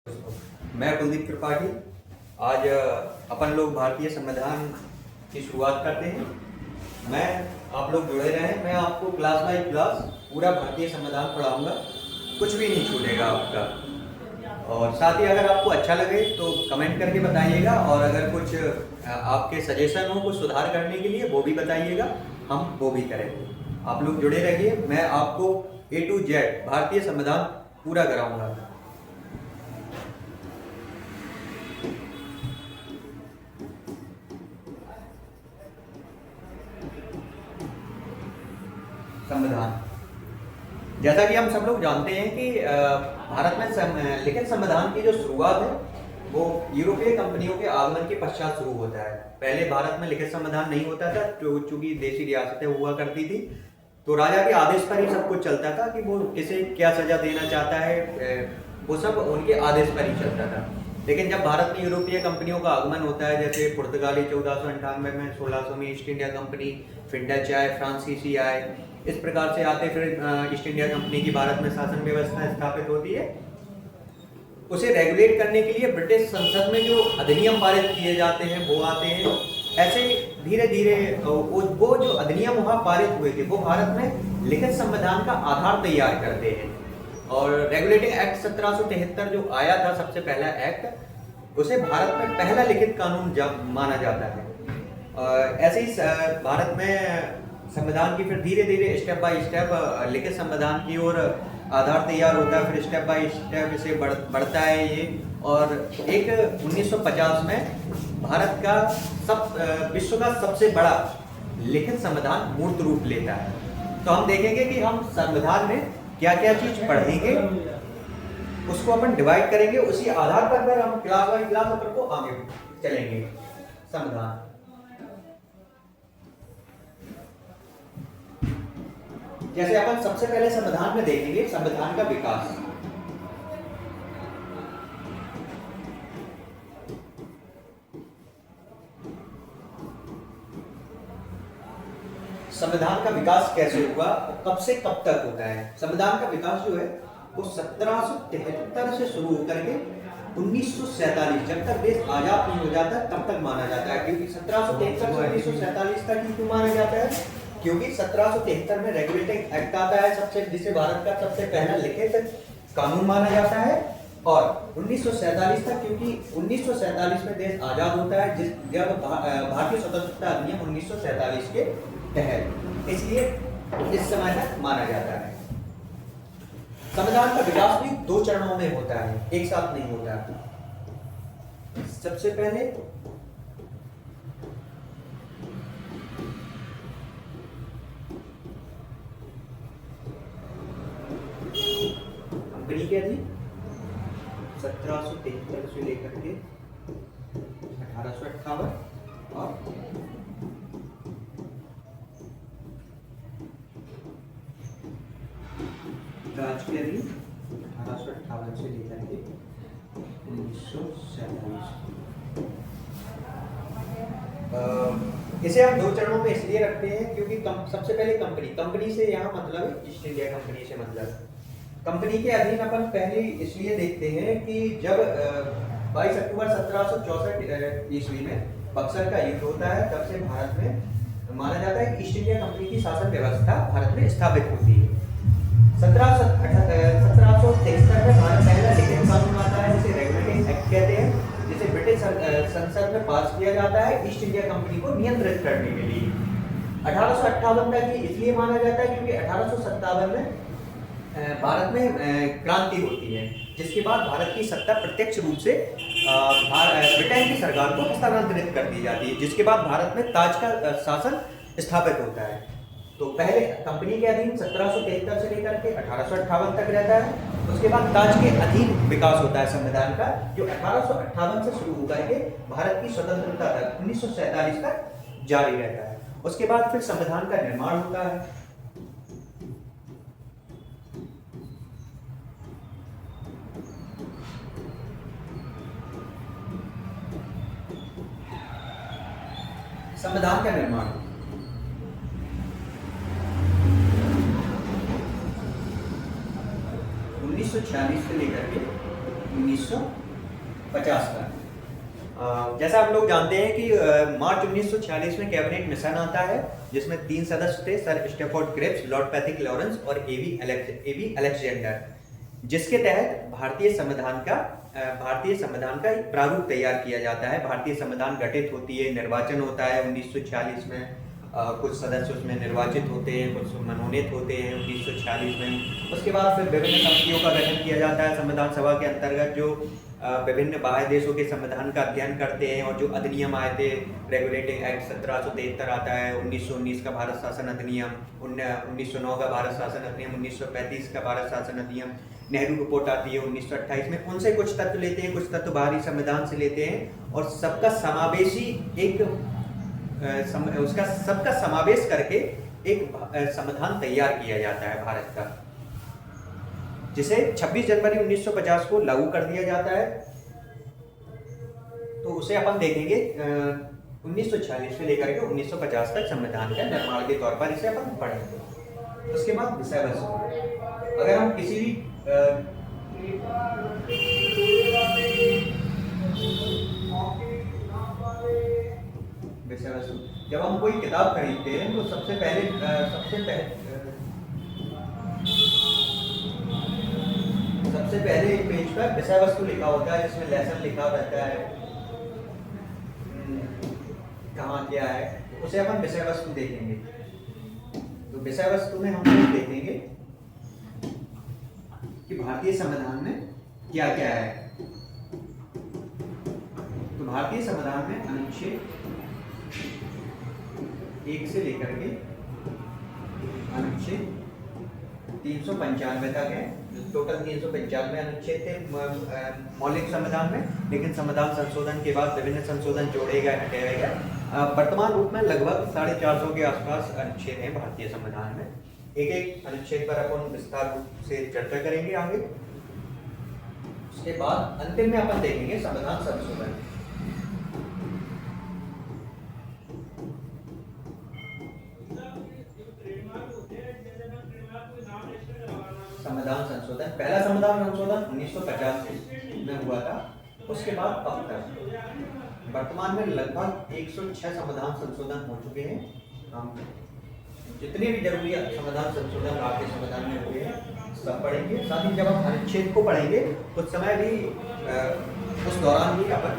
मैं कुलदीप त्रिपाठी। आज अपन लोग भारतीय संविधान की शुरुआत करते हैं। मैं आप लोग जुड़े रहें। मैं आपको क्लास बाय क्लास पूरा भारतीय संविधान पढ़ाऊंगा, कुछ भी नहीं छूटेगा आपका। और साथ ही अगर आपको अच्छा लगे तो कमेंट करके बताइएगा, और अगर कुछ आपके सजेशन हो कुछ सुधार करने के लिए वो भी बताइएगा, हम वो भी करेंगे। आप लोग जुड़े रहिए। मैं आपको A to Z भारतीय संविधान पूरा कराऊंगा। संविधान, जैसा कि हम सब लोग जानते हैं कि भारत में लिखित संविधान की जो शुरुआत है वो यूरोपीय कंपनियों के आगमन के पश्चात शुरू होता है। पहले भारत में लिखित संविधान नहीं होता था, चूंकि देशी रियासतें हुआ करती थी, तो राजा के आदेश पर ही सब कुछ चलता था कि वो किसे क्या सजा देना चाहता है, वो सब उनके आदेश पर ही चलता था। लेकिन जब भारत में यूरोपीय कंपनियों का आगमन होता है, जैसे पुर्तगाली 1498 में, 1600 में ईस्ट इंडिया कंपनी, फिर डच आए, फ्रांसीसी आए, इस प्रकार से आते फिर ईस्ट इंडिया कंपनी की भारत में शासन व्यवस्था स्थापित होती है। उसे रेगुलेट करने के लिए ब्रिटिश संसद में जो अधिनियम पारित किए जाते हैं वो आते हैं। ऐसे धीरे धीरे वो जो अधिनियम वहाँ पारित हुए थे वो भारत में लिखित संविधान का आधार तैयार करते हैं। और रेगुलेटिंग एक्ट 1773 जो आया था, सबसे पहला एक्ट, उसे भारत में पहला लिखित कानून माना जाता है। ऐसे ही भारत में संविधान की फिर धीरे धीरे स्टेप बाय स्टेप लिखित संविधान की ओर आधार तैयार होता है, फिर स्टेप बाय स्टेप इसे बढ़ता है ये। और एक 1950 में भारत का विश्व का सबसे बड़ा लिखित संविधान मूर्त रूप लेता है। तो हम देखेंगे कि हम संविधान में क्या क्या चीज पढ़ेंगे, उसको अपन डिवाइड करेंगे, उसी आधार पर हम क्लास बाय क्लास अपन को आगे चलेंगे। संविधान, जैसे अपन सबसे पहले संविधान में देखेंगे संविधान का विकास। संविधान का विकास कैसे हुआ, कब से कब तक होता है। संविधान का विकास जो है वो 1773 से शुरू होकर के 1947, जब तक देश आजाद नहीं हो जाता तब तक माना जाता है। क्योंकि 1773 से 1947 तक ही क्यों माना जाता है, क्योंकि 1773 में रेगुलेटिंग एक्ट आता है सबसे, जिसे भारत का सबसे पहला लिखित कानून माना जाता है। और 1947 तक, क्योंकि 1947 में देश आजाद होता है, जब भारतीय स्वतंत्रता अधिनियम 1947 के तहत, इसलिए इस समय तक माना जाता है। संविधान का विकास भी 2 चरणों में होता है, एक साथ नहीं होता। सबसे पहले कंपनी के अधीन 1773 से लेकर के 1858, और राज के अधीन 1858 से लेकर के 1947। इसे हम 2 चरणों में इसलिए रखते हैं क्योंकि सबसे पहले कंपनी से यहाँ मतलब ईस्ट इंडिया कंपनी से मतलब कंपनी के अधीन अपन पहले इसलिए देखते हैं कि जब 22 अक्टूबर 1764 ईस्वी में बक्सर का युद्ध होता है, तब से भारत में माना जाता है कि ईस्ट इंडिया कंपनी की शासन व्यवस्था भारत में स्थापित होती है। 1773 में भारत पहला लिखित कानून आता है, जिसे रेगुलेटिंग एक्ट कहते हैं, जिसे ब्रिटिश संसद में पास किया जाता है ईस्ट इंडिया कंपनी को नियंत्रित करने के लिए। 1858 तक ही इसलिए माना जाता है क्योंकि 1857 में भारत में क्रांति होती है, जिसके बाद भारत की सत्ता प्रत्यक्ष रूप से ब्रिटेन की सरकार को हस्तांतरित कर दी जाती है, जिसके बाद भारत में ताज का शासन स्थापित होता है। तो पहले कंपनी के अधीन 1773 से लेकर के 1858 तक रहता है। उसके बाद ताज के अधीन विकास होता है संविधान का, जो 1858 से शुरू होकर के भारत की स्वतंत्रता तक 1947 तक जारी रहता है। उसके बाद फिर संविधान का निर्माण होता है। संविधान का निर्माण 1946 से लेकर के 19 1950 का। जैसा आप लोग जानते हैं कि मार्च 1946 में कैबिनेट मिशन आता है जिसमें 3 सदस्य थे, sir Stafford Cripps, Lord Pethick Lawrence और एबी अलेक्जेंडर, जिसके तहत भारतीय संविधान का एक प्रारूप तैयार किया जाता है। भारतीय संविधान गठित होती है, निर्वाचन होता है 1946 में, कुछ सदस्य उसमें निर्वाचित होते हैं, कुछ मनोनीत होते हैं 1946 में। उसके बाद फिर विभिन्न समितियों का गठन किया जाता है संविधान सभा के अंतर्गत, जो विभिन्न बाह्य देशों के संविधान का अध्ययन करते हैं। और जो अधिनियम आए थे, रेगुलेटिंग एक्ट 1773 आता है, 1919 का भारत शासन अधिनियम, 1909 का भारत शासन अधिनियम, 1935 का भारत शासन अधिनियम, नेहरू रिपोर्ट आती है 1928 में। उनसे कुछ तत्व लेते हैं, कुछ तत्व बाहरी संविधान से लेते हैं और सबका समावेशी सबका समावेश करके एक संविधान तैयार किया जाता है भारत का, जिसे 26 जनवरी 1950 को लागू कर दिया जाता है। तो उसे अपन देखेंगे 1946 से लेकर के 1950 तक संविधान का निर्माण के तौर पर इसे अपन पढ़ेंगे। उसके बाद विषय वस्तु, अगर हम किसी भी विषय वस्तु, जब हम कोई किताब खरीदते हैं तो सबसे पहले पेज पर विषय वस्तु लिखा होता है, जिसमें लेसन लिखा रहता है, कहाँ क्या है, तो उसे अपन विषय वस्तु देखेंगे। तो विषय वस्तु में हम लोग देखेंगे कि भारतीय संविधान में क्या क्या है। तो भारतीय संविधान में अनुच्छेद 1 से लेकर के अनुच्छेद 395 तक है। टोटल 395 अनुच्छेद थे मौलिक संविधान में, लेकिन संविधान संशोधन के बाद विभिन्न संशोधन जोड़े गए, हटाए गए। वर्तमान रूप में लगभग 450 के आसपास अनुच्छेद हैं भारतीय संविधान में। एक एक अनुच्छेद पर अपन विस्तार रूप से चर्चा करेंगे आगे। उसके बाद अंतिम में अपन देखेंगे संविधान संशोधन। संविधान संशोधन, पहला संविधान संशोधन 1950 में हुआ था। उसके बाद अब तक वर्तमान में लगभग 106 संविधान संशोधन हो चुके हैं। हम जितने भी जरूरी संविधान संशोधन आपके संविधान में हुए हैं सब पढ़ेंगे। साथ ही जब हम अनुच्छेद को पढ़ेंगे उस समय भी उस दौरान भी अपन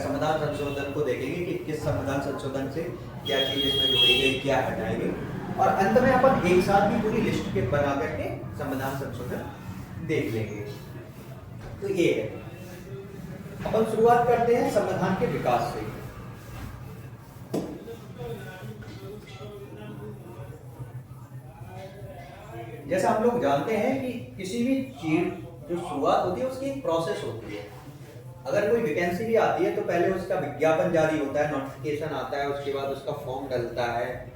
संविधान संशोधन को देखेंगे कि किस संविधान संशोधन से क्या चीज़ इसमें जोड़ी गई, क्या हटाई गई, और अंत में अपन एक साथ भी पूरी लिस्ट के बना करके संविधान संशोधन देख लेंगे। तो ये है, अपन शुरुआत करते हैं संविधान के विकास से। जैसा हम लोग जानते हैं कि किसी भी चीज जो शुरुआत होती है उसकी एक प्रोसेस होती है। अगर कोई वैकेंसी भी आती है तो पहले उसका विज्ञापन जारी होता है, नोटिफिकेशन आता है, उसके बाद उसका फॉर्म डलता है,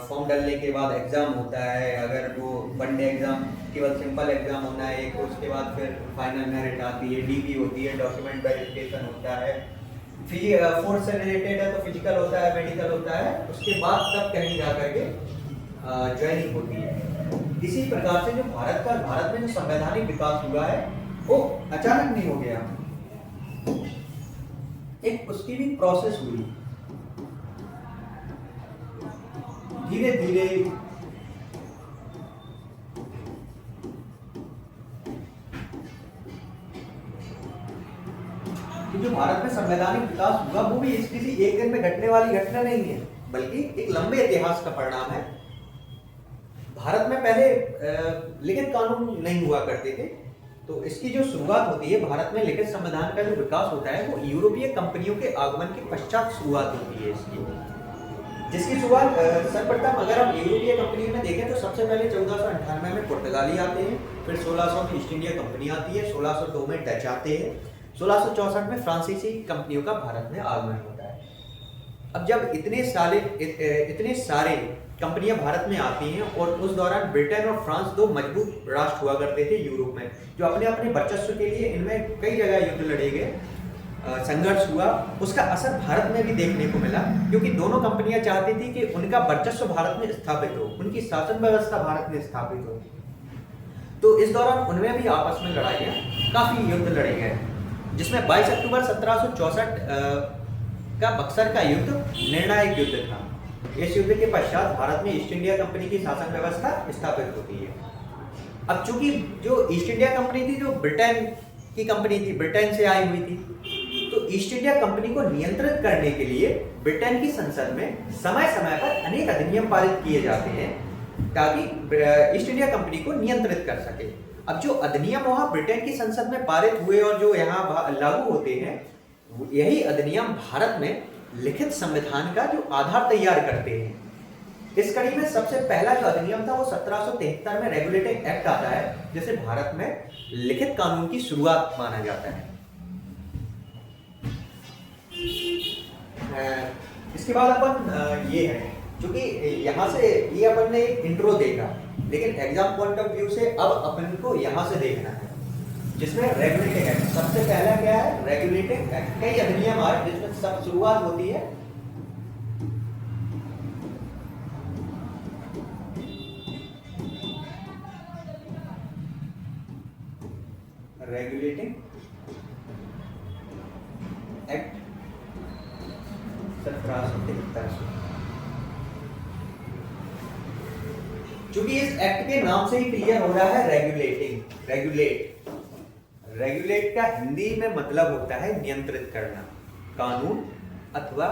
फॉर्म डालने के बाद एग्ज़ाम होता है। अगर वो वनडे एग्ज़ाम केवल सिंपल एग्ज़ाम होना है एक, उसके बाद फिर फाइनल मेरिट आती है, डीपी होती है, डॉक्यूमेंट वेरिफिकेशन होता है, फोर्स से रिलेटेड है तो फिजिकल होता है, मेडिकल होता है, उसके बाद तब कहीं जा करके ज्वाइनिंग होती है। इसी प्रकार से जो भारत में जो संवैधानिक विकास हुआ है वो अचानक नहीं हो गया, एक उसकी भी प्रोसेस हुई धीरे धीरे। जो भारत में संवैधानिक विकास हुआ वो भी किसी एक दिन में घटने वाली घटना नहीं है, बल्कि एक लंबे इतिहास का परिणाम है। भारत में पहले लिखित कानून नहीं हुआ करते थे, तो इसकी जो शुरुआत होती है भारत में लिखित संविधान का जो विकास होता है वो यूरोपीय कंपनियों के आगमन के पश्चात शुरुआत होती है इसकी, जिसकी शुरुआत सर्वप्रथम अगर हम यूरोपीय कंपनी में देखें तो सबसे पहले 1498 में पुर्तगाली आते हैं, फिर 1600 में ईस्ट इंडिया कंपनी आती है, 1602 में डच आते हैं, 1664 में फ्रांसीसी कंपनियों का भारत में आगमन होता है। अब जब इतने सारे कंपनियां भारत में आती हैं और उस दौरान ब्रिटेन और फ्रांस दो मजबूत राष्ट्र हुआ करते थे यूरोप में, जो अपने अपने वर्चस्व के लिए इनमें कई जगह युद्ध लड़े गए, संघर्ष हुआ, उसका असर भारत में भी देखने को मिला, क्योंकि दोनों कंपनियां चाहती थी कि उनका वर्चस्व भारत में स्थापित हो, उनकी शासन व्यवस्था भारत में स्थापित हो। तो इस दौरान उनमें भी आपस में लड़ाइयाँ, काफ़ी युद्ध लड़े गए, जिसमें 22 अक्टूबर 1764 का बक्सर का युद्ध निर्णायक युद्ध था। इस युद्ध के पश्चात भारत में ईस्ट इंडिया कंपनी की शासन व्यवस्था स्थापित होती है। अब चूंकि जो ईस्ट इंडिया कंपनी थी, जो ब्रिटेन की कंपनी थी, ब्रिटेन से आई हुई थी, तो ईस्ट इंडिया कंपनी को नियंत्रित करने के लिए ब्रिटेन की संसद में समय समय पर अनेक अधिनियम पारित किए जाते हैं ताकि ईस्ट इंडिया कंपनी को नियंत्रित कर सके। अब जो अधिनियम वहां ब्रिटेन की संसद में पारित हुए और जो यहाँ लागू होते हैं, यही अधिनियम भारत में लिखित संविधान का जो आधार तैयार करते हैं। इस कड़ी में सबसे पहला जो अधिनियम था वो 1773 में रेगुलेटिंग एक्ट आता है, जिसे भारत में लिखित कानून की शुरुआत माना जाता है। इसके बाद अपन ये है, क्योंकि यहाँ से ये अपन ने इंट्रो देखा, लेकिन एग्जाम पॉइंट ऑफ व्यू से अब अपन को यहाँ से देखना है, जिसमें रेगुलेटिंग एक्ट सबसे पहला क्या है। रेगुलेटिंग एक्ट कई अधिनियम आए जिसमें सब शुरुआत होती है रेगुलेटिंग एक्ट 1773। चूंकि इस एक्ट के नाम से ही क्लियर हो रहा है रेगुलेटिंग, रेगुलेट का हिंदी में मतलब होता है नियंत्रित करना, कानून अथवा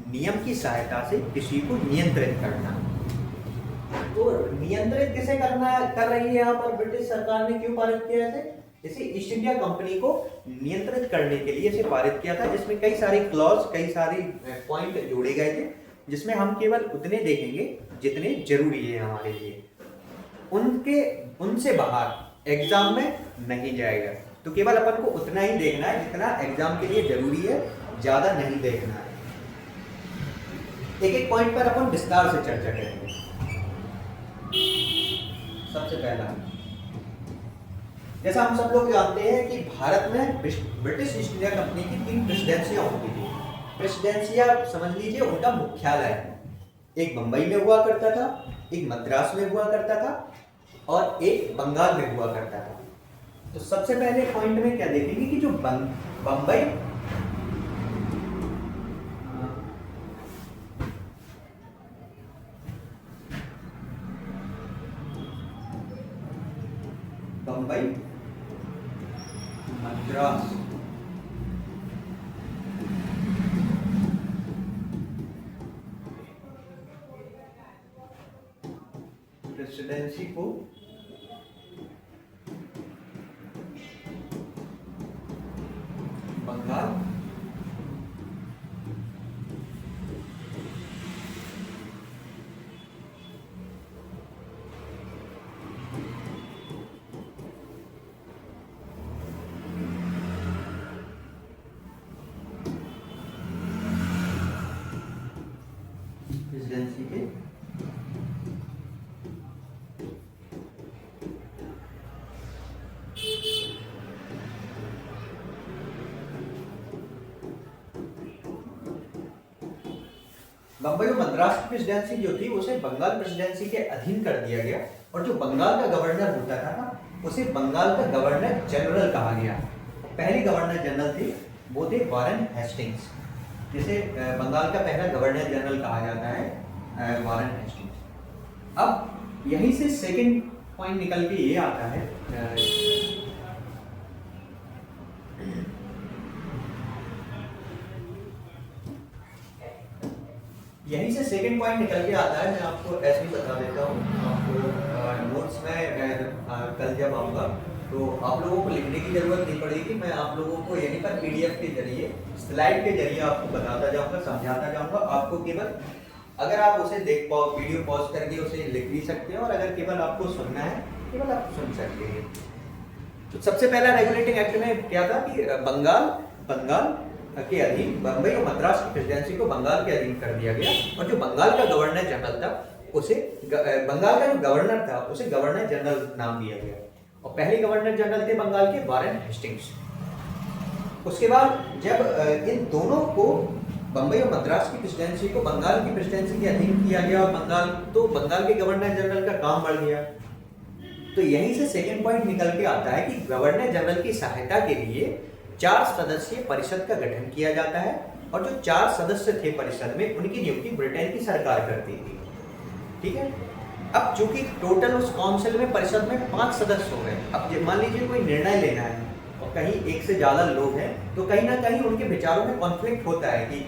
नियम की सहायता से किसी को नियंत्रित करना। तो नियंत्रित किसे कर रही है यहाँ पर ब्रिटिश सरकार ने, क्यों पारित किया इसे ईस्ट इंडिया कंपनी को नियंत्रित करने के लिए इसे पारित किया था, जिसमें कई सारे क्लॉज, कई सारे पॉइंट जोड़े गए थे, जिसमें हम केवल उतने देखेंगे जितने जरूरी है हमारे लिए। उनसे बाहर एग्जाम में नहीं जाएगा, तो केवल अपन को उतना ही देखना है जितना एग्जाम के लिए जरूरी है, ज्यादा नहीं देखना है। एक एक पॉइंट पर अपन विस्तार से चर्चा करेंगे। सबसे पहला, जैसा हम सब लोग जानते हैं कि भारत में ब्रिटिश ईस्ट इंडिया कंपनी की 3 प्रेसिडेंसियां होती थी। प्रेसिडेंसियां समझ लीजिए उनका मुख्यालय है, एक बंबई में हुआ करता था, एक मद्रास में हुआ करता था और एक बंगाल में हुआ करता था। तो सबसे पहले पॉइंट में क्या देखेंगे कि जो बंबई मद्रास प्रेसिडेंसी को बंगाल प्रेसिडेंसी के बंबई और मद्रास की प्रेसिडेंसी जो थी उसे बंगाल प्रेसिडेंसी के अधीन कर दिया गया, और जो बंगाल का गवर्नर होता था ना, उसे बंगाल का गवर्नर जनरल कहा गया। पहले गवर्नर जनरल थे वो थे वारेन हेस्टिंग्स, जिसे बंगाल का पहला गवर्नर जनरल कहा जाता है, वारेन हेस्टिंग्स। अब यहीं से सेकंड पॉइंट निकल के ये आता है, यहीं से सेकंड पॉइंट निकल के आता है। मैं आपको ऐसे ही बता देता हूँ, आपको नोट्स में कल जब आऊँगा तो आप लोगों को लिखने की जरूरत नहीं पड़ेगी, मैं आप लोगों को यहीं पर पीडीएफ के जरिए, स्लाइड के जरिए आपको बताता जाऊँगा, समझाता जाऊँगा। आपको केवल अगर आप उसे देख पाओ, वीडियो पॉज करके उसे लिख भी सकते हैं, और अगर केवल आपको सुनना है केवल आप सुन सकते हैं। तो सबसे पहला रेगुलेटिंग एक्ट में क्या था कि बंगाल के अधीन, बंबई और मद्रास की प्रेसिडेंसी को बंगाल के अधीन कर दिया गया, और जो बंगाल का गवर्नर जनरल था उसे बंगाल का जो गवर्नर था उसे गवर्नर जनरल नाम दिया गया, और पहले गवर्नर जनरल थे बंगाल के वारेन हेस्टिंग्स। उसके बाद जब इन दोनों को, बंबई और मद्रास की प्रेसिडेंसी को बंगाल की प्रेसिडेंसी के अधीन किया गया, और बंगाल के गवर्नर जनरल का काम बढ़ गया, तो तो यहीं से सेकंड पॉइंट निकल के आता है कि गवर्नर जनरल की सहायता के लिए 4 सदस्यीय परिषद का गठन किया जाता है, और जो 4 सदस्य थे परिषद में, उनकी नियुक्ति ब्रिटेन की सरकार करती थी। ठीक है। अब चूंकि टोटल उस काउंसिल में, परिषद में 5 सदस्य हो गए, अब मान लीजिए कोई निर्णय लेना है और कहीं एक से ज्यादा लोग हैं, तो कहीं ना कहीं उनके विचारों में कॉन्फ्लिक्ट होता है कि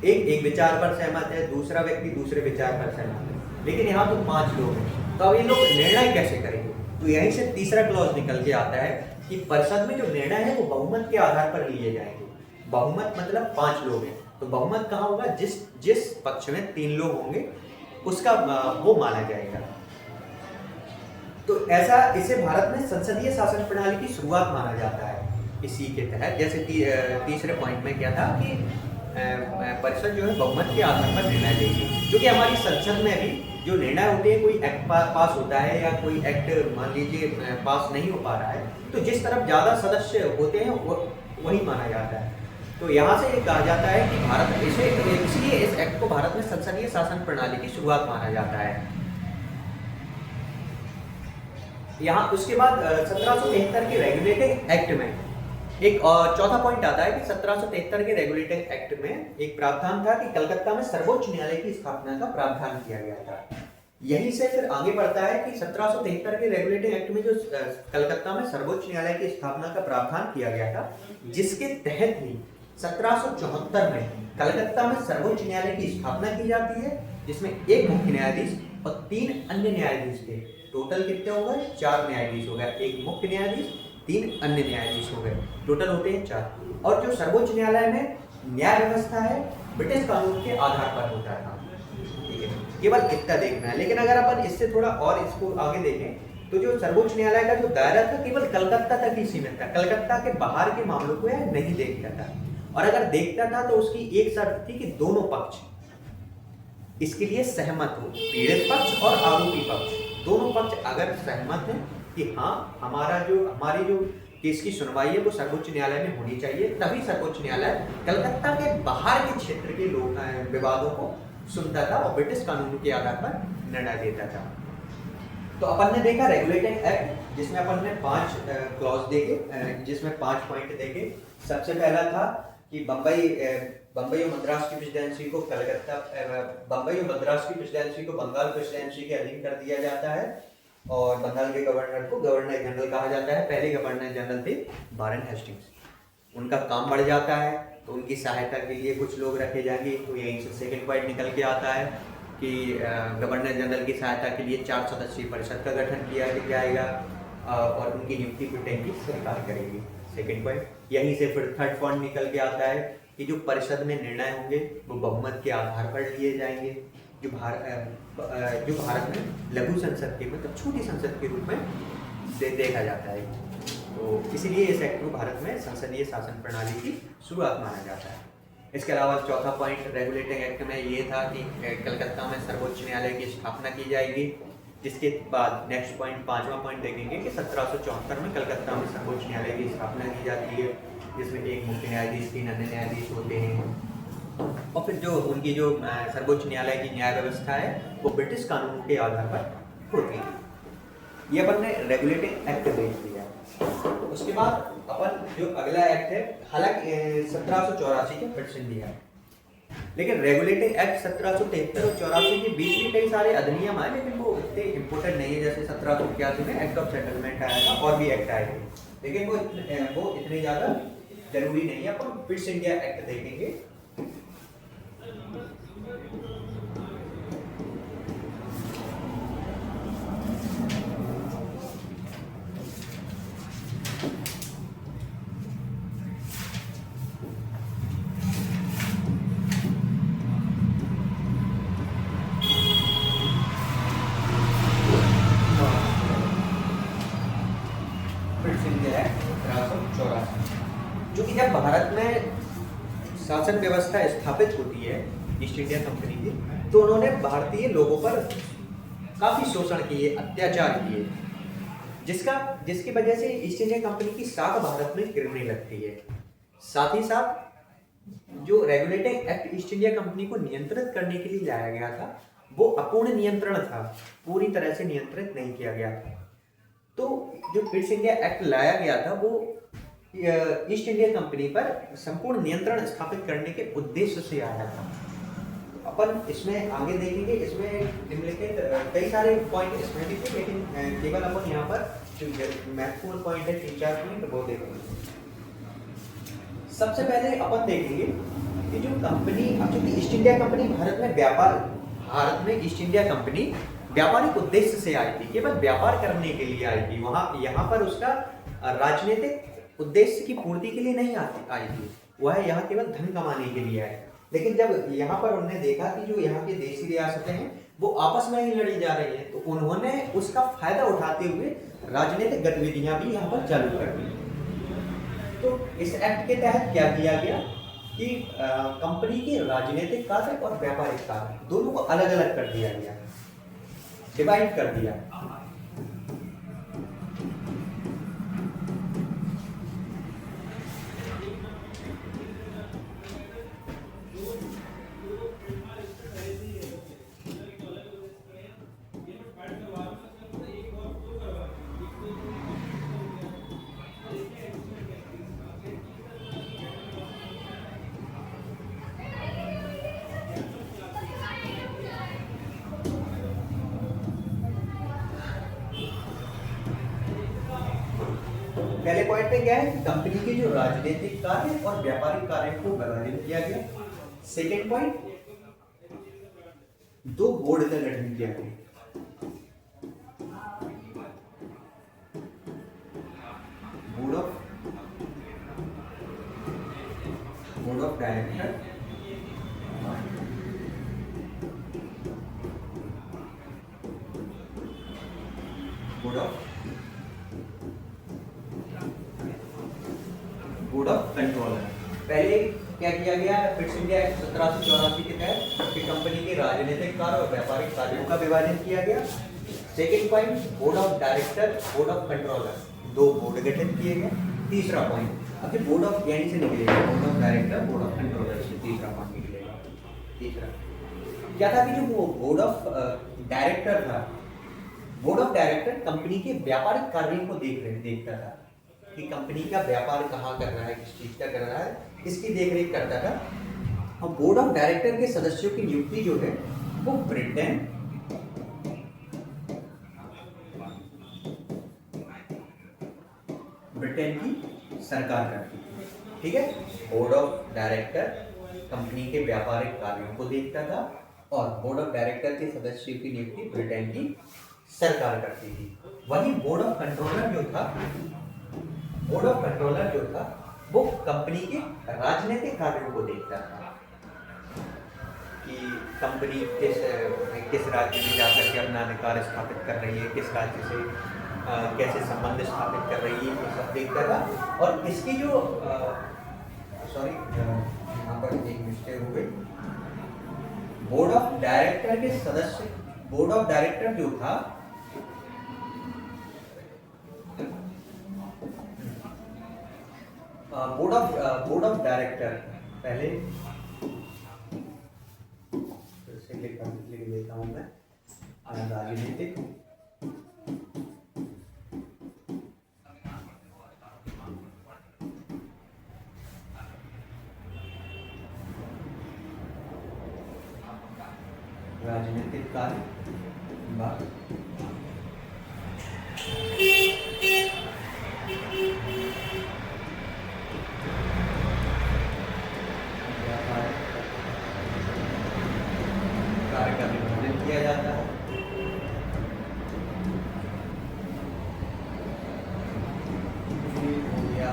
एक विचार पर सहमत है, दूसरा व्यक्ति दूसरे विचार पर सहमत है, लेकिन यहाँ तो 5 लोग हैं, तो अब ये लोग निर्णय कैसे करेंगे? तो यहीं से तीसरा क्लॉज निकल के आता है कि परिषद में जो निर्णय है वो बहुमत के आधार पर लिए जाएंगे। बहुमत मतलब 5 लोग हैं, तो बहुमत कहाँ होगा? जिस पक्ष में 3 लोग होंगे उसका वो माना जाएगा। तो ऐसा इसे भारत में संसदीय शासन प्रणाली की शुरुआत माना जाता है। इसी के तहत जैसे तीसरे पॉइंट में क्या था कि परिषद जो है बहुमत के आधार पर निर्णय लेगी, क्योंकि हमारी संसद में भी जो निर्णय होते हैं, कोई एक्ट पास होता है या कोई एक्ट मान लीजिए पास नहीं हो पा रहा है, तो जिस तरफ ज्यादा सदस्य होते हैं वही माना जाता है। तो यहाँ से ये कहा जाता है कि भारत इसलिए इस एक्ट को भारत में संसदीय शासन प्रणाली की शुरुआत माना जाता है। यहाँ उसके बाद 1773 के रेगुलेटिंग एक्ट में एक चौथा पॉइंट आता है कि 1773 के रेगुलेटिंग एक्ट में एक प्रावधान था कि कलकत्ता में सर्वोच्च न्यायालय की स्थापना का प्रावधान किया गया था। यहीं से फिर आगे बढ़ता है कि 1773 के रेगुलेटिंग एक्ट में जो कलकत्ता में सर्वोच्च न्यायालय की स्थापना का प्रावधान किया गया था, जिसके तहत ही 1774 में कलकत्ता में सर्वोच्च न्यायालय की स्थापना की जाती है, जिसमें एक मुख्य न्यायाधीश और 3 अन्य न्यायाधीश थे। टोटल कितने हो गए? 4 न्यायाधीश हो गए, एक मुख्य न्यायाधीश, 3 अन्य न्यायाधीश हो गए, टोटल होते हैं 4। और जो सर्वोच्च न्यायालय में न्याय व्यवस्था है ब्रिटिश कानून के आधार पर होता था। ठीक है, केवल इतना देखना है। लेकिन अगर अपन इससे थोड़ा और इसको आगे देखें तो जो सर्वोच्च न्यायालय का जो दायरा था केवल कलकत्ता तक ही सीमित था, कलकत्ता के बाहर के मामलों को यह नहीं देखता था। और अगर देखता था तो उसकी एक शर्त थी कि दोनों पक्ष इसके लिए सहमत हो, पीड़ित पक्ष और आरोपी पक्ष, दोनों पक्ष अगर सहमत हैं कि हाँ हमारी जो केस की सुनवाई है वो सर्वोच्च न्यायालय में होनी चाहिए, तभी सर्वोच्च न्यायालय कलकत्ता के बाहर के क्षेत्र के विवादों को सुनता था और ब्रिटिश कानून के आधार पर निर्णय देता था। तो अपन ने देखा रेगुलेटिंग एक्ट, जिसमें अपन ने 5 क्लॉज देखे, जिसमें 5 पॉइंट देखे। सबसे पहला था कि बम्बई और मद्रास की प्रेसिडेंसी को बम्बई और मद्रास की प्रेसिडेंसी को बंगाल प्रेसिडेंसी के अधीन कर दिया जाता है, और बंगाल के गवर्नर को गवर्नर जनरल कहा जाता है। पहले गवर्नर जनरल थे वारेन हेस्टिंग्स। उनका काम बढ़ जाता है तो उनकी सहायता के लिए कुछ लोग रखे जाएंगे। तो यहीं से सेकंड पॉइंट निकल के आता है कि गवर्नर जनरल की सहायता के लिए 4 सदस्यीय परिषद का गठन किया जाएगा और उनकी नियुक्ति ब्रिटेन की सरकार करेगी। Second point. यहीं से फिर थर्ड पॉइंट निकल के आता है कि जो परिषद में निर्णय होंगे वो बहुमत के आधार पर लिए जाएंगे, जो भारत में लघु संसद के मतलब छोटी संसद के रूप में से देखा जाता है। तो इसीलिए इस एक्ट को भारत में संसदीय शासन प्रणाली की शुरुआत माना जाता है। इसके अलावा चौथा पॉइंट रेगुलेटिंग एक्ट में ये था कि कलकत्ता में सर्वोच्च न्यायालय की स्थापना की जाएगी। जिसके बाद नेक्स्ट पॉइंट 5वां पॉइंट देखेंगे कि 1774 में कलकत्ता में सर्वोच्च न्यायालय की स्थापना की जाती है, जिसमें एक मुख्य न्यायाधीश 3 अन्य न्यायाधीश होते हैं। और फिर जो उनकी जो सर्वोच्च न्यायालय की न्याय व्यवस्था है वो ब्रिटिश कानून के आधार पर होती है। ये अपन ने रेगुलेटिंग एक्ट देख लिया। उसके बाद अपन जो अगला एक्ट है, हालांकि 1784 के फिट्स इंडिया, लेकिन रेगुलेटिंग एक्ट 1773 और 84 के बीच में कई सारे अधिनियम आए, लेकिन वो इतने इम्पोर्टेंट नहीं है। जैसे 1781 में एक्ट ऑफ सेटलमेंट आया था और भी एक्ट आए थे, लेकिन वो इतने ज़्यादा जरूरी नहीं है। अपन फिट्स इंडिया एक्ट देखेंगे। जो कि जब भारत में शासन व्यवस्था स्थापित होती है ईस्ट इंडिया कंपनी की, तो उन्होंने भारतीय लोगों पर काफी शोषण किए, अत्याचार किए, जिसकी वजह से ईस्ट इंडिया कंपनी की साख भारत में गिरने लगती है। साथ ही साथ जो regulating act east India company को नियंत्रित करने के लिए लाया गया था वो अपूर्ण नियंत्रण था, पूरी तरह से नियंत्रित नहीं किया गया था। तो जो फिट्स इंडिया एक्ट लाया गया था वो ईस्ट इंडिया कंपनी पर संपूर्ण नियंत्रण स्थापित करने के उद्देश्य से आया था। अपन इसमें आगे देखेंगे, इसमें निम्नलिखित कई सारे पॉइंट इसमें भी थे, लेकिन केवल अपन यहाँ पर जो महत्वपूर्ण पॉइंट है 3-4 पॉइंट वो देखेंगे। सबसे पहले अपन देखेंगे कि जो कंपनी, अब चूंकि ईस्ट इंडिया कंपनी भारत में ईस्ट इंडिया कंपनी व्यापारिक उद्देश्य से आई थी, केवल व्यापार करने के लिए आई थी। वहां यहाँ पर उसका राजनीतिक उद्देश्य की पूर्ति के लिए नहीं आई थी, वह यहाँ केवल धन कमाने के लिए आई। लेकिन जब यहाँ पर उन्होंने देखा कि जो यहाँ की देशी रियासतें हैं वो आपस में ही लड़ी जा रही हैं, तो उन्होंने उसका फायदा उठाते हुए राजनीतिक गतिविधियां भी यहाँ पर चालू कर दी। तो इस एक्ट के तहत क्या किया गया कि कंपनी के राजनीतिक कार्य और व्यापारिक कार्य दोनों को अलग अलग कर दिया गया, डिवाइड कर दिया। पहले पॉइंट पे क्या है कि कंपनी के जो राजनीतिक कार्य और व्यापारिक कार्य को विभाजित किया गया। सेकेंड पॉइंट, 2 बोर्ड का गठन किया गया। Board of director board of controller. पहले क्या किया गया, फिट्स इंडिया एक्ट 1784 के तहत कि कंपनी के राजनीतिक कार्य और व्यापारिक कार्यों का विभाजन किया गया। Second point, board of director, board of controller, 2 board गठित किए गए। तीसरा पॉइंट, अब बोर्ड ऑफ यानी से निकलेगा board of director, board of controller से तीसरा पॉइंट निकलेगा। तीसरा क्या था कि जो वो बोर्ड ऑफ डायरेक्टर था, बोर्ड ऑफ डायरेक्टर कंपनी के व्यापारिक कार्यों को देखता था कि कंपनी का व्यापार कहाँ कर रहा है, किस चीज का कर रहा है, इसकी देखरेख करता था। और बोर्ड ऑफ डायरेक्टर के सदस्यों की नियुक्ति जो है वो ब्रिटेन, की सरकार करती थी। ठीक है, बोर्ड ऑफ डायरेक्टर कंपनी के व्यापारिक कार्यों को देखता था और बोर्ड ऑफ डायरेक्टर के सदस्यों की नियुक्ति ब्रिटेन की सरकार करती थी। वही बोर्ड ऑफ कंट्रोलर जो था वो कंपनी के राजनीतिक कार्यों को देखता था कि कंपनी किस राज्य में जाकर के अपना अधिकार स्थापित कर रही है, किस राज्य से कैसे संबंध स्थापित कर रही है, ये सब देखता था। और इसकी जो यहाँ पर एक मिस्टेक हो गई, बोर्ड ऑफ डायरेक्टर के सदस्य, बोर्ड ऑफ डायरेक्टर जो था बोर्ड ऑफ डायरेक्टर, पहले लिख देता हूं मैं, राजनीतिक कार्य का विभाजन किया जाता है। हो गया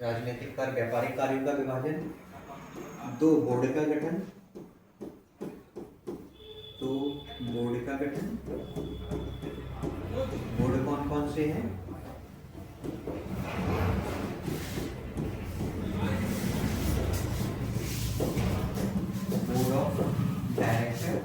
राजनीतिक कार्य, व्यापारिक कार्यों का विभाजन, 2 बोर्ड का गठन, 2 बोर्ड का गठन। बोर्ड कौन कौन से हैं? बोर्ड ऑफ डायरेक्टर,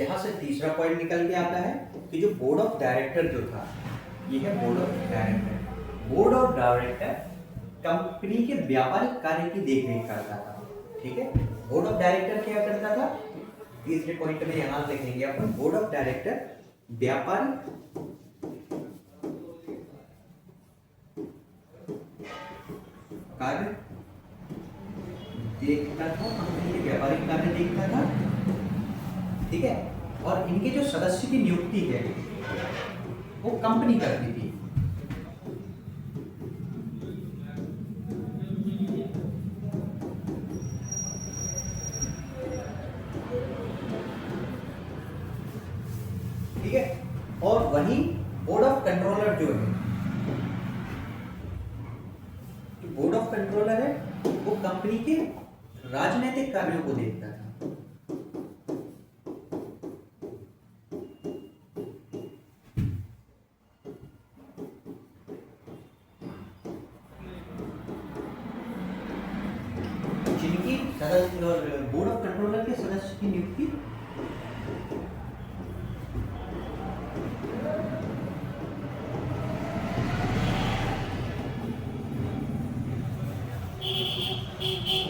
यहाँ से तीसरा पॉइंट निकल के आता है कि जो बोर्ड ऑफ डायरेक्टर जो था, ये है board of director. Board of director company के व्यापारिक कार्य की देखरेख करता था। ठीक है, बोर्ड ऑफ डायरेक्टर क्या करता था, तीसरे पॉइंट में यहाँ देखेंगे अपन, बोर्ड ऑफ डायरेक्टर व्यापारिक कार्य देखता था, कंपनी के व्यापारिक कार्य देखता था। ठीक है, और इनके जो सदस्य की नियुक्ति है वो कंपनी करती थी। ठीक है, और वही बोर्ड ऑफ कंट्रोलर जो है, बोर्ड ऑफ कंट्रोलर है वो कंपनी के राजनीतिक कार्यों को देखता था। जिनकी सदस्य और बोर्ड ऑफ कंट्रोलर के सदस्य की नियुक्ति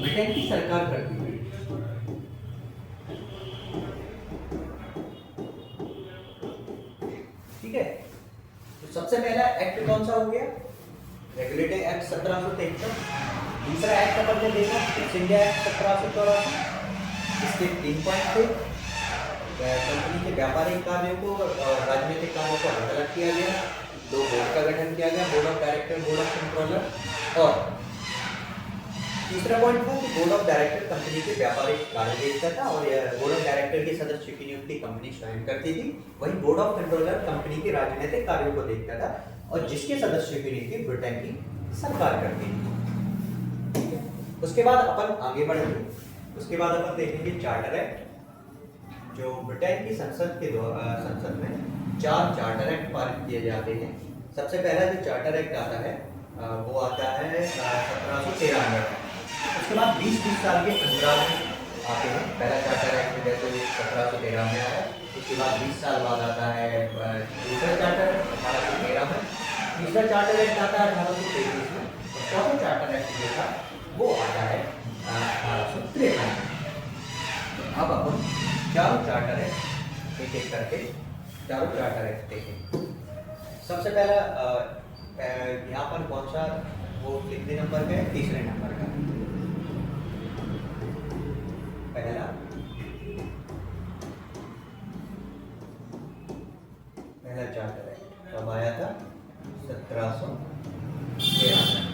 ब्रिटेन की सरकार करती है। ठीक है, तो सबसे पहला एक्ट कौन सा हो गया, रेगुलेटरी एक्ट 1773। दूसरा एक्ट अपन ने देखा ईस्ट इंडिया एक्ट 1784। इसके 3 पॉइंट थे, कंपनी के व्यापारिक कार्यों को और राजनीतिक कार्यों को अलग अलग किया गया, 2 बोर्ड का गठन किया गया, board of director, board of controller. और तीसरा पॉइंट था कि बोर्ड ऑफ डायरेक्टर कंपनी के व्यापारिक कार्य देखता था और बोर्ड ऑफ डायरेक्टर के सदस्य की नियुक्ति कंपनी स्वयं करती थी। वही बोर्ड ऑफ कंट्रोलर कंपनी के राजनीतिक कार्यों को देखता था और जिसके सदस्यों की नियुक्ति ब्रिटेन की सरकार करती थी। उसके बाद अपन आगे बढ़ेंगे, उसके बाद अपन देखेंगे चार्टर एक्ट, जो ब्रिटेन की संसद में 4 चार्टर एक्ट पारित किए जाते हैं। सबसे पहला जो चार्टर एक्ट आता है वो आता है 1793 में। उसके बाद 20-20 साल के अंतराल में आते हैं। पहला चार्टर एक्ट जैसे 1713 में आया, उसके बाद 20 साल बाद आता है दूसरा चार्टर 1813 में, तीसरा चार्टर एक्ट आता है 1833 में, और चौथा चार्टर एक्ट जो था वो आता है 1853 में। अब अपन चारों चार्टर एक्ट एक एक करके चारों चार्टर एक्ट देखेंगे। सबसे पहला यहाँ पर कौन सा, वो कितने नंबर का है, तीसरे नंबर का। पहला चार्टर एक्ट कब आया था, 1713 में।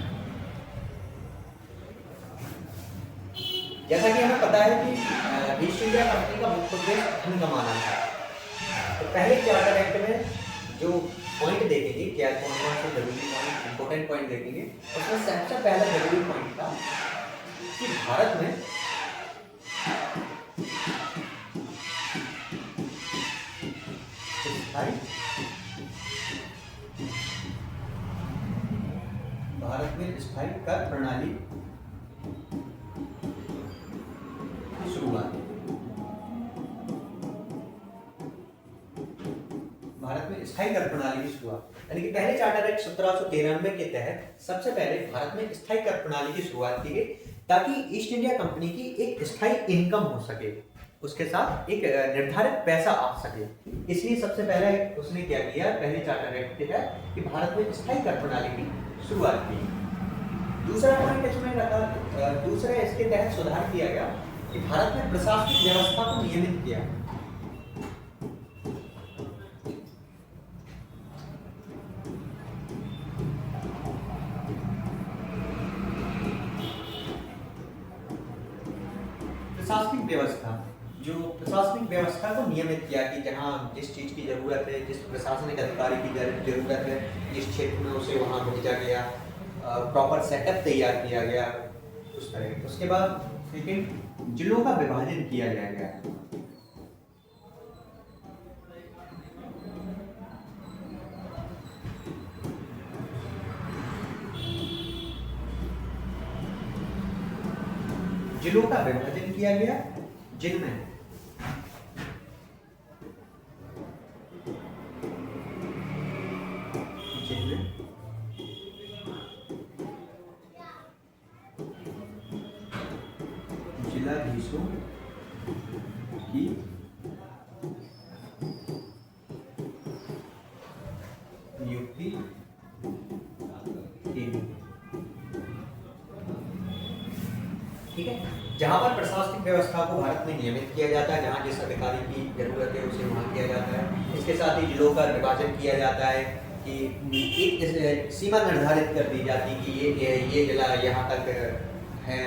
जैसा कि हमें पता है कि ईस्ट इंडिया कंपनी का मुख्य उद्देश्य धन कमाना था। तो पहले चार्टर एक्ट में जो पॉइंट देखेंगे, क्या कौन कौन से जरूरी पॉइंट, इंपॉर्टेंट पॉइंट देखेंगे, उसमें सबसे पहला जरूरी पॉइंट था कि भारत में स्थायी कर प्रणाली की शुरुआत। भारत में स्थायी कर प्रणाली की शुरुआत, यानी कि पहले चार्टर एक्ट 1793 के तहत सबसे पहले भारत में स्थायी कर प्रणाली की शुरुआत की गई, ताकि ईस्ट इंडिया कंपनी की एक स्थायी इनकम हो सके, उसके साथ एक निर्धारित पैसा आ सके। इसलिए सबसे पहले उसने क्या किया, पहले चार्टर एक्ट के तहत कि भारत में स्थायी कर प्रणाली की शुरुआत की। दूसरा पॉइंट इसमें रखा, दूसरा इसके तहत सुधार किया गया कि भारत में प्रशासनिक व्यवस्था को नियमित किया। प्रशासनिक व्यवस्था को नियमित किया कि जहाँ जिस चीज़ की जरूरत है, जिस प्रशासनिक अधिकारी की जरूरत है, जिस क्षेत्र में उसे वहाँ भेजा गया, प्रॉपर सेटअप तैयार किया गया उस तरह। उसके बाद सेकेंड, जिलों का विभाजन किया गया। जिलों का विभाजन किया गया, जिनमें में जिलाधीशों की नियुक्ति की। ठीक है, जहां पर प्रशासनिक व्यवस्था को भारत में नियमित किया जाता है, जहां जिस अधिकारी की जरूरत है उसे वहां किया जाता है। इसके साथ ही जिलों का विभाजन किया जाता है कि एक सीमा निर्धारित कर दी जाती है कि ये जिला यहाँ तक है,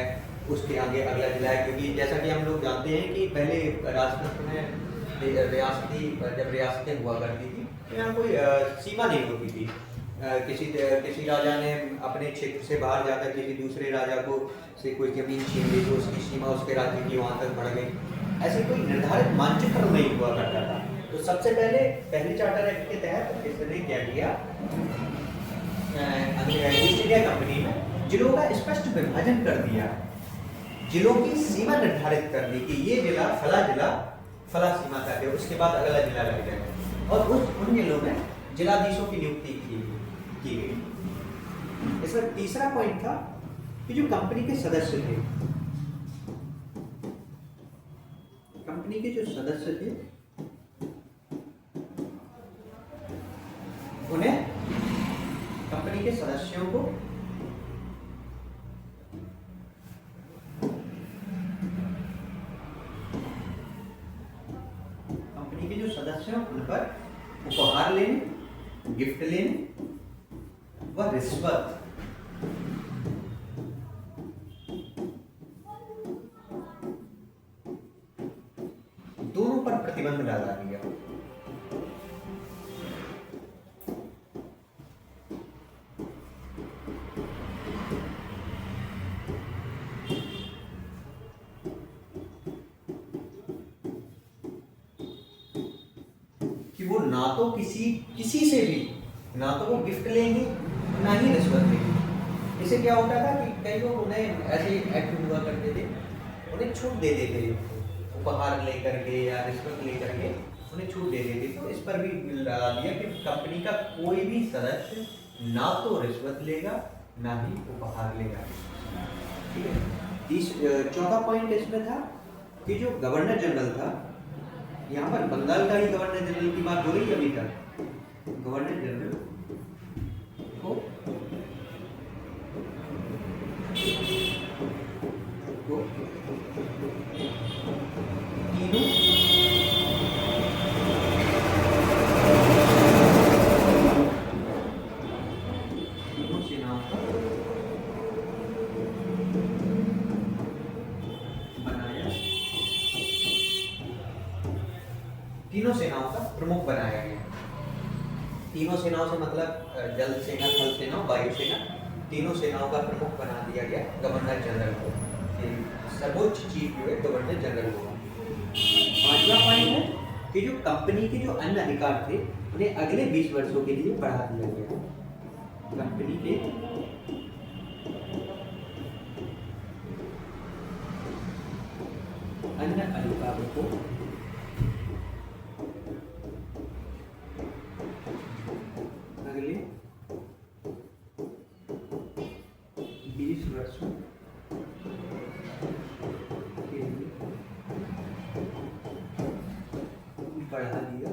उसके आगे अगला जिला है। क्योंकि जैसा कि हम लोग जानते हैं कि पहले राजतंत्र में जब रियासतें हुआ करती थी तो यहाँ कोई सीमा नहीं होती थी। किसी राजा ने अपने क्षेत्र से बाहर जाकर किसी दूसरे राजा को से कोई जमीन छीन ली तो उसकी सीमा उसके राज्य की वहाँ तक बढ़ गई। ऐसे कोई निर्धारित मानचित्र नहीं हुआ करता था। तो सबसे पहले चार्टर एक्ट के तहत इसने क्या किया, ईस्ट इंडिया कंपनी में जिलों का स्पष्ट विभाजन कर दिया, जिलों की सीमा निर्धारित कर दी कि ये जिला फला सीमा तक है, उसके बाद अगला जिला लग जाएगा। और उन जिलों में जिलाधीशों की नियुक्ति की गई। इसमें तीसरा पॉइंट था कि जो कंपनी के सदस्य थे, कंपनी के जो सदस्य थे उन्हें, कंपनी के सदस्यों को उन पर उपहार लेने, गिफ्ट लेने व रिश्वत दोनों पर प्रतिबंध लगा दिया। कि वो ना तो किसी से भी, ना तो वो गिफ्ट लेंगे ना ही रिश्वत लेंगे। इससे क्या होता था कि कई लोग उन्हें ऐसे एक्ट हुआ करते थे, उन्हें छूट दे देते थे, उपहार लेकर के या रिश्वत लेकर के उन्हें छूट दे देते। तो इस पर भी लगा दिया कि कंपनी का कोई भी सदस्य ना तो रिश्वत लेगा ना ही उपहार लेगा। ठीक है, चौथा पॉइंट इसमें था कि जो गवर्नर जनरल था, यहाँ पर बंगाल का ही गवर्नर जनरल की बात हो रही है अभी तक, गवर्नर जनरल को तीनों सेनाओं का तीनों सेनाओं का प्रमुख बनाया गया। तीनों सेनाओं से मतलब जल सेना, थल सेना, वायु सेना, तीनों सेनाओं का प्रमुख बना दिया गया गवर्नर जनरल को। सर्वोच्च चीफ जो है गवर्नर जनरल होगा। पांचवा पॉइंट है कि जो कंपनी के जो अन्य अधिकार थे उन्हें अगले 20 वर्षों के लिए बढ़ा दिया गया। कंपनी के अन्य अधिकारों को अगले 20 वर्षों के लिए बढ़ा दिया।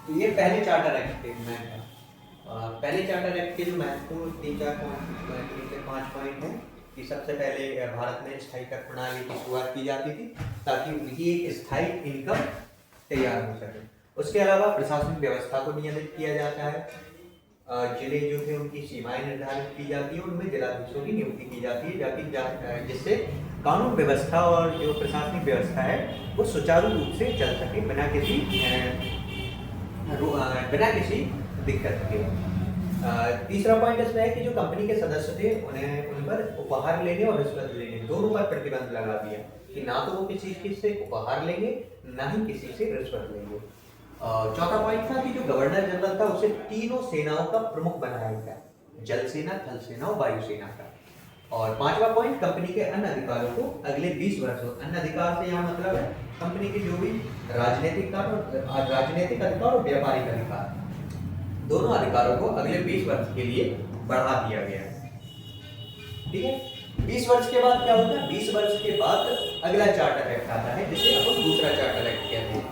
तो ये पहले चार्टर एक्ट के में था। पहले चार्टर एक्ट के जो महत्वपूर्ण 3-4-5 पॉइंट है कि सबसे पहले भारत में स्थायी कर प्रणाली की शुरुआत की जाती थी ताकि उनकी एक स्थायी इनकम तैयार हो सके। उसके अलावा प्रशासनिक व्यवस्था को नियमित किया जाता है। जिले जो थे उनकी सीमाएं निर्धारित की जाती है, उनमें जिलाधीशों की नियुक्ति की जाती है जिससे कानून व्यवस्था और जो प्रशासनिक व्यवस्था है वो सुचारू रूप से चल सके बिना किसी दिक्कत के। तीसरा पॉइंट इसमें है कि जो कंपनी के सदस्य थे उन पर उपहार लेने और रिश्वत लेने दोनों पर प्रतिबंध लगा दिया कि ना तो वो किसी से उपहार लेंगे ना ही किसी से रिश्वत लेंगे। चौथा पॉइंट था कि जो गवर्नर जनरल था उसे तीनों सेनाओं का प्रमुख बनाया गया, जल सेना, थल सेना और वायु सेना का। और पांचवा पॉइंट, कंपनी के अन्य अधिकारों को अगले 20 वर्षों, अन्य अधिकार से यहाँ मतलब है कंपनी के जो भी राजनीतिक अधिकार और व्यापारिक अधिकार, दोनों अधिकारों को अगले 20 वर्ष के लिए बढ़ा दिया गया है। ठीक है, 20 वर्ष के बाद क्या होता है? 20 वर्ष के बाद अगला चार्टर एक्ट आता है, जिसे अपन दूसरा चार्टर एक्ट कहते हैं।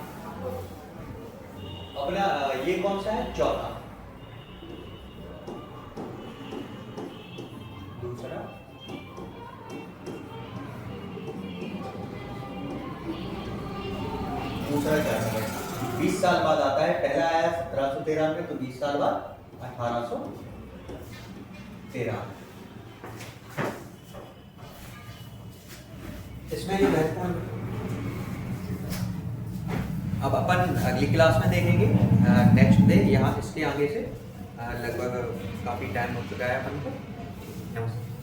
अपना ये कौन सा है? चौथा। दूसरा चार्टर एक्ट 20 साल बाद आता है। पहला आया 1713 में, तो 20 साल बाद 1813। इसमें जो महत्वपूर्ण, अब अपन अगली क्लास में देखेंगे नेक्स्ट डे। यहाँ इसके आगे से लगभग काफ़ी टाइम हो चुका है अपन को। नमस्ते।